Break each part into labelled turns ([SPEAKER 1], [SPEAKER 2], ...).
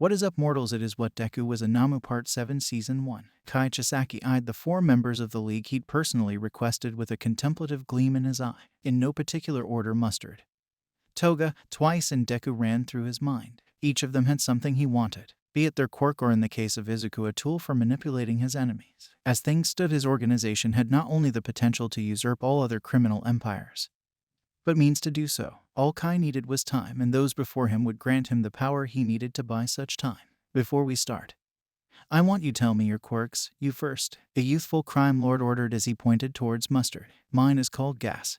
[SPEAKER 1] What is up, mortals? It is What Deku Was a Namu Part 7 Season 1. Kai Chisaki eyed the 4 members of the league he'd personally requested with a contemplative gleam in his eye. In no particular order: Mustard, Toga, Twice, and Deku ran through his mind. Each of them had something he wanted, be it their quirk or, in the case of Izuku, a tool for manipulating his enemies. As things stood, his organization had not only the potential to usurp all other criminal empires, but means to do so. All Kai needed was time, and those before him would grant him the power he needed to buy such time. Before we start, I want you to tell me your quirks. You first, a youthful crime lord ordered as he pointed towards Mustard. Mine is called gas.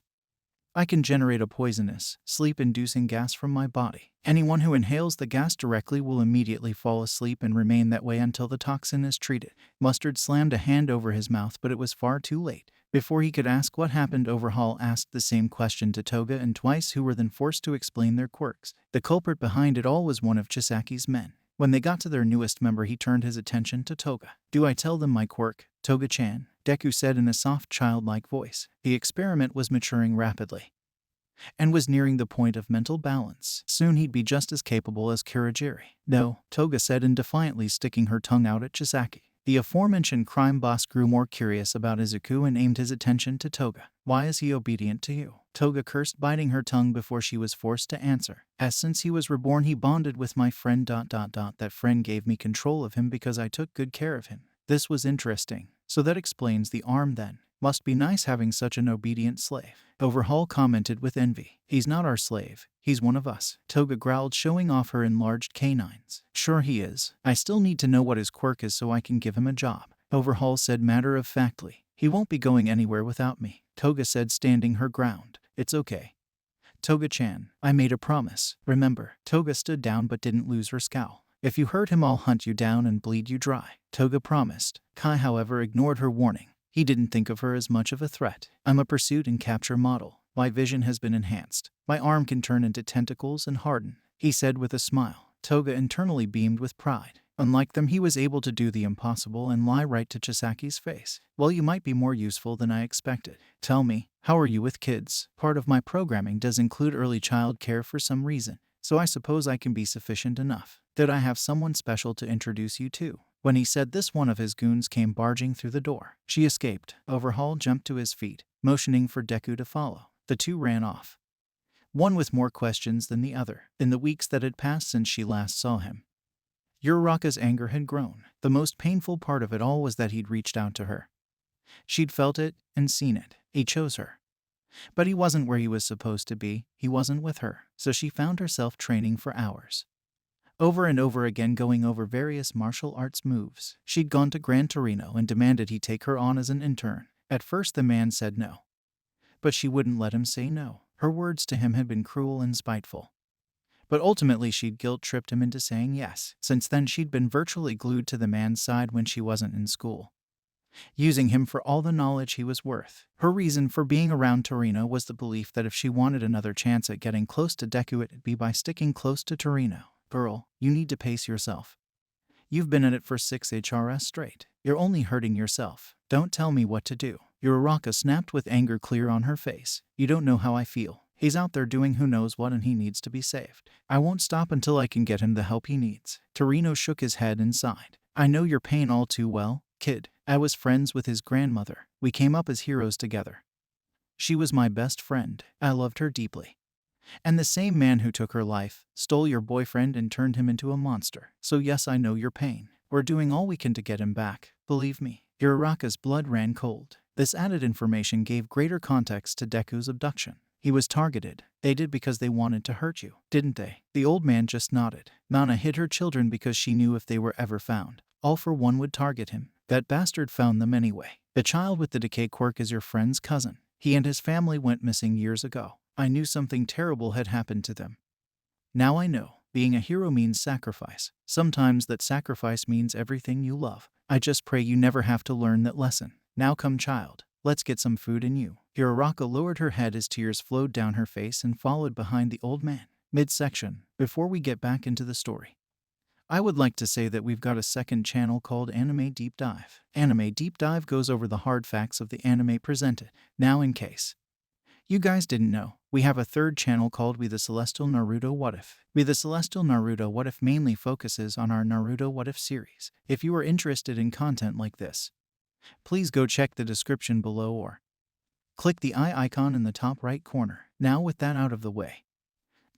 [SPEAKER 1] I can generate a poisonous, sleep-inducing gas from my body. Anyone who inhales the gas directly will immediately fall asleep and remain that way until the toxin is treated. Mustard slammed a hand over his mouth, but it was far too late. Before he could ask what happened, Overhaul asked the same question to Toga and Twice, who were then forced to explain their quirks. The culprit behind it all was one of Chisaki's men. When they got to their newest member, he turned his attention to Toga. "Do I tell them my quirk, Toga-chan?" Deku said in a soft, childlike voice. The experiment was maturing rapidly and was nearing the point of mental balance. Soon he'd be just as capable as Kurogiri. "No," Toga said, and defiantly sticking her tongue out at Chisaki. The aforementioned crime boss grew more curious about Izuku and aimed his attention to Toga. "Why is he obedient to you?" Toga cursed, biting her tongue before she was forced to answer. "As since he was reborn, he bonded with my friend ... That friend gave me control of him because I took good care of him." This was interesting. "So that explains the arm then. Must be nice having such an obedient slave." Overhaul commented with envy. "He's not our slave. He's one of us." Toga growled, showing off her enlarged canines. "Sure he is. I still need to know what his quirk is so I can give him a job," Overhaul said matter-of-factly. "He won't be going anywhere without me," Toga said, standing her ground. "It's okay, Toga-chan. I made a promise, remember?" Toga stood down but didn't lose her scowl. "If you hurt him, I'll hunt you down and bleed you dry," Toga promised. Kai, however, ignored her warning. He didn't think of her as much of a threat. "I'm a pursuit and capture model. My vision has been enhanced. My arm can turn into tentacles and harden," he said with a smile. Toga internally beamed with pride. Unlike them, he was able to do the impossible and lie right to Chisaki's face. "Well, you might be more useful than I expected. Tell me, how are you with kids? Part of my programming does include early child care for some reason, so I suppose I can be sufficient enough. Did I have someone special to introduce you to?" When he said this, one of his goons came barging through the door. She escaped. Overhaul jumped to his feet, motioning for Deku to follow. The two ran off, one with more questions than the other. In the weeks that had passed since she last saw him, Uraraka's anger had grown. The most painful part of it all was that he'd reached out to her. She'd felt it and seen it. He chose her. But he wasn't where he was supposed to be. He wasn't with her. So she found herself training for hours, over and over again, going over various martial arts moves. She'd gone to Gran Torino and demanded he take her on as an intern. At first the man said no, but she wouldn't let him say no. Her words to him had been cruel and spiteful, but ultimately she'd guilt-tripped him into saying yes. Since then she'd been virtually glued to the man's side when she wasn't in school, using him for all the knowledge he was worth. Her reason for being around Torino was the belief that if she wanted another chance at getting close to Deku, it'd be by sticking close to Torino. "Girl, you need to pace yourself. You've been at it for 6 HRS straight. You're only hurting yourself. Don't tell me what to do." Uraraka snapped with anger clear on her face. "You don't know how I feel. He's out there doing who knows what and he needs to be saved. I won't stop until I can get him the help he needs." Torino shook his head and sighed. "I know your pain all too well, kid. I was friends with his grandmother. We came up as heroes together. She was my best friend. I loved her deeply. And the same man who took her life stole your boyfriend and turned him into a monster. So yes, I know your pain. We're doing all we can to get him back. Believe me." Uraraka's blood ran cold. This added information gave greater context to Deku's abduction. He was targeted. They did because they wanted to hurt you, didn't they? The old man just nodded. "Nana hid her children because she knew if they were ever found, all for one would target him. That bastard found them anyway. The child with the decay quirk is your friend's cousin. He and his family went missing years ago. I knew something terrible had happened to them. Now I know. Being a hero means sacrifice. Sometimes that sacrifice means everything you love. I just pray you never have to learn that lesson. Now come, child. Let's get some food in you." Uraraka lowered her head as tears flowed down her face and followed behind the old man. Midsection. Before we get back into the story, I would like to say that we've got a second channel called Anime Deep Dive. Anime Deep Dive goes over the hard facts of the anime presented. Now, in case You guys didn't know. We have a third channel called We The Celestial Naruto What If. We The Celestial Naruto What If mainly focuses on our Naruto What If series. If you are interested in content like this, please go check the description below or click the eye icon in the top right corner. Now with that out of the way,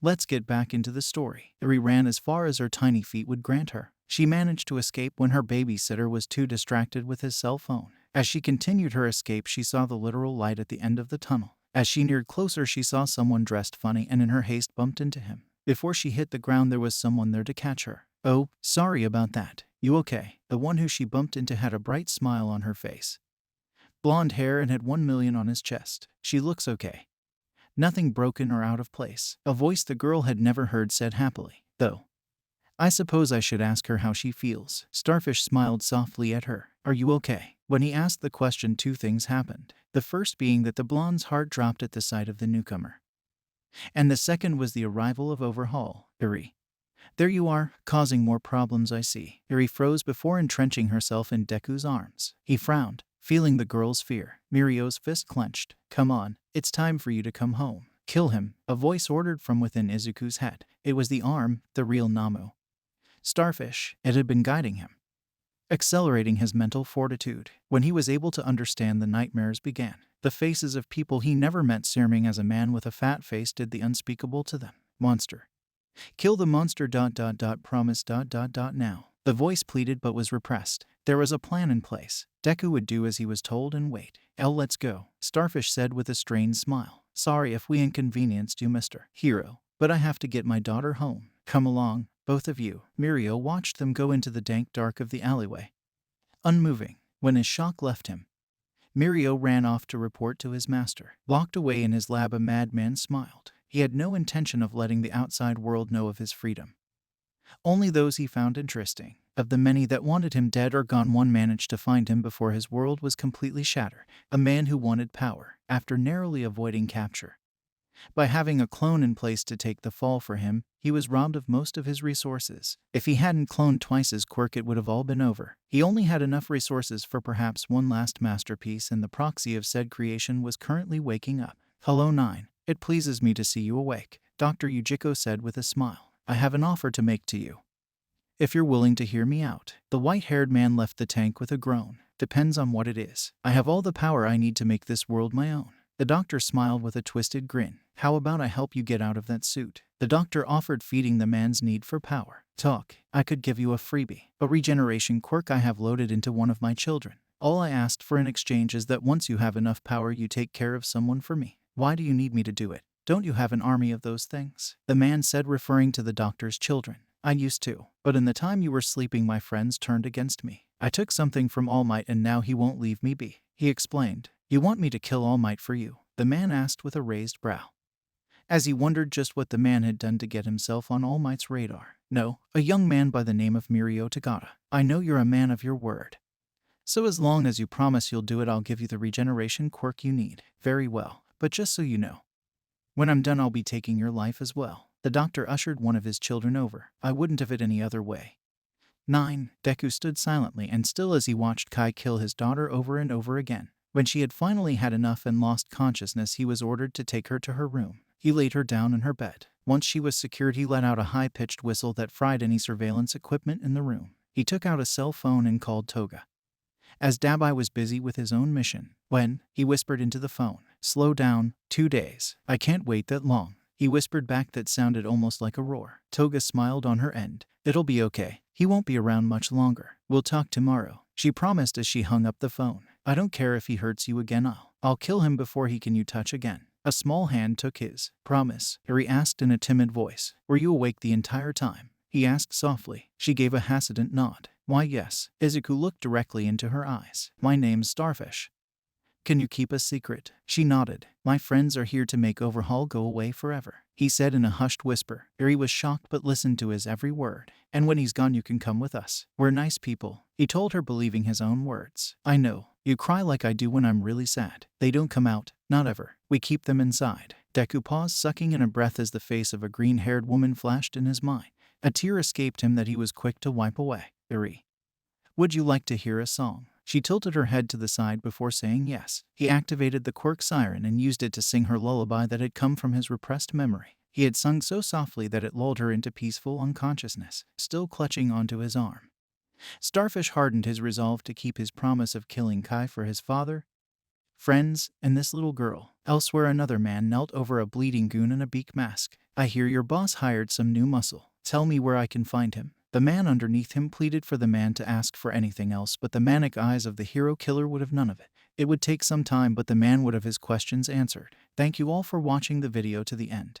[SPEAKER 1] let's get back into the story. Eri ran as far as her tiny feet would grant her. She managed to escape when her babysitter was too distracted with his cell phone. As she continued her escape, she saw the literal light at the end of the tunnel. As she neared closer, she saw someone dressed funny and in her haste bumped into him. Before she hit the ground, there was someone there to catch her. "Oh, sorry about that. You okay?" The one who she bumped into had a bright smile on her face, blonde hair, and had 1 million on his chest. "She looks okay. Nothing broken or out of place." A voice the girl had never heard said happily, "Though, I suppose I should ask her how she feels." Starfish smiled softly at her. "Are you okay?" When he asked the question, two things happened. The first being that the blonde's heart dropped at the sight of the newcomer, and the second was the arrival of Overhaul. "Eri, there you are, causing more problems, I see." Eri froze before entrenching herself in Deku's arms. He frowned, feeling the girl's fear. Mirio's fist clenched. "Come on, it's time for you to come home." "Kill him," a voice ordered from within Izuku's head. It was the arm, the real Nomu. Starfish, it had been guiding him, accelerating his mental fortitude. When he was able to understand, the nightmares began. The faces of people he never met, seeming as a man with a fat face did the unspeakable to them. "Monster. Kill the monster. Promise. Now." The voice pleaded but was repressed. There was a plan in place. Deku would do as he was told and wait. Let's go," Starfish said with a strained smile. "Sorry if we inconvenienced you, Mr. Hero, but I have to get my daughter home. Come along, both of you." Mirio watched them go into the dank dark of the alleyway, unmoving. When his shock left him, Mirio ran off to report to his master. Locked away in his lab, a madman smiled. He had no intention of letting the outside world know of his freedom. Only those he found interesting. Of the many that wanted him dead or gone, one managed to find him before his world was completely shattered. A man who wanted power, after narrowly avoiding capture. By having a clone in place to take the fall for him, he was robbed of most of his resources. If he hadn't cloned twice his quirk, it would have all been over. He only had enough resources for perhaps one last masterpiece, and the proxy of said creation was currently waking up. "Hello, 9. It pleases me to see you awake," Dr. Yujiko said with a smile. "I have an offer to make to you, if you're willing to hear me out." The white-haired man left the tank with a groan. "Depends on what it is. I have all the power I need to make this world my own." The doctor smiled with a twisted grin. "How about I help you get out of that suit?" The doctor offered, feeding the man's need for power. "Talk. I could give you a freebie. A regeneration quirk I have loaded into one of my children. All I asked for in exchange is that once you have enough power, you take care of someone for me." "Why do you need me to do it? Don't you have an army of those things?" The man said, referring to the doctor's children. "I used to, but in the time you were sleeping, my friends turned against me. I took something from All Might and now he won't leave me be," he explained. "You want me to kill All Might for you?" the man asked with a raised brow, as he wondered just what the man had done to get himself on All Might's radar. "No, a young man by the name of Mirio Tagata. I know you're a man of your word. So as long as you promise you'll do it, I'll give you the regeneration quirk you need." "Very well, but just so you know, when I'm done, I'll be taking your life as well." The doctor ushered one of his children over. "I wouldn't have it any other way." 9. Deku stood silently and still as he watched Kai kill his daughter over and over again. When she had finally had enough and lost consciousness, he was ordered to take her to her room. He laid her down in her bed. Once she was secured, he let out a high-pitched whistle that fried any surveillance equipment in the room. He took out a cell phone and called Toga, as Dabai was busy with his own mission. "When?" he whispered into the phone. "Slow down. 2 days. I can't wait that long," he whispered back, that sounded almost like a roar. Toga smiled on her end. "It'll be okay. He won't be around much longer. We'll talk tomorrow," she promised as she hung up the phone. "I don't care if he hurts you again. I'll kill him before he can you touch again." A small hand took his. "Promise?" Eri asked in a timid voice. "Were you awake the entire time?" he asked softly. She gave a hesitant nod. "Why, yes." Izuku looked directly into her eyes. "My name's Starfish. Can you keep a secret?" She nodded. "My friends are here to make Overhaul go away forever," he said in a hushed whisper. Eri was shocked but listened to his every word. "And when he's gone, you can come with us. We're nice people," he told her, believing his own words. "I know. You cry like I do when I'm really sad. They don't come out, not ever. We keep them inside." Deku paused, sucking in a breath as the face of a green-haired woman flashed in his mind. A tear escaped him that he was quick to wipe away. "Eri, would you like to hear a song?" She tilted her head to the side before saying yes. He activated the quirk siren and used it to sing her lullaby that had come from his repressed memory. He had sung so softly that it lulled her into peaceful unconsciousness, still clutching onto his arm. Starfish hardened his resolve to keep his promise of killing Kai for his father, friends, and this little girl. Elsewhere, another man knelt over a bleeding goon in a beak mask. I hear your boss hired some new muscle. Tell me where I can find him. The man underneath him pleaded for the man to ask for anything else, but the manic eyes of the hero killer would have none of it. It would take some time, but the man would have his questions answered. Thank you all for watching the video to the end.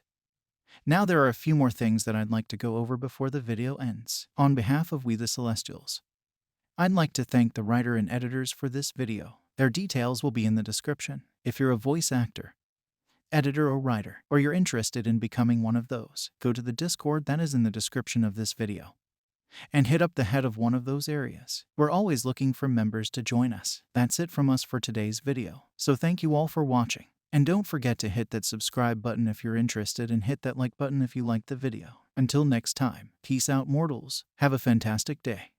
[SPEAKER 1] Now there are a few more things that I'd like to go over before the video ends. On behalf of We the Celestials, I'd like to thank the writer and editors for this video. Their details will be in the description. If you're a voice actor, editor, or writer, or you're interested in becoming one of those, go to the Discord that is in the description of this video and hit up the head of one of those areas. We're always looking for members to join us. That's it from us for today's video. So thank you all for watching. And don't forget to hit that subscribe button if you're interested, and hit that like button if you liked the video. Until next time, peace out mortals. Have a fantastic day.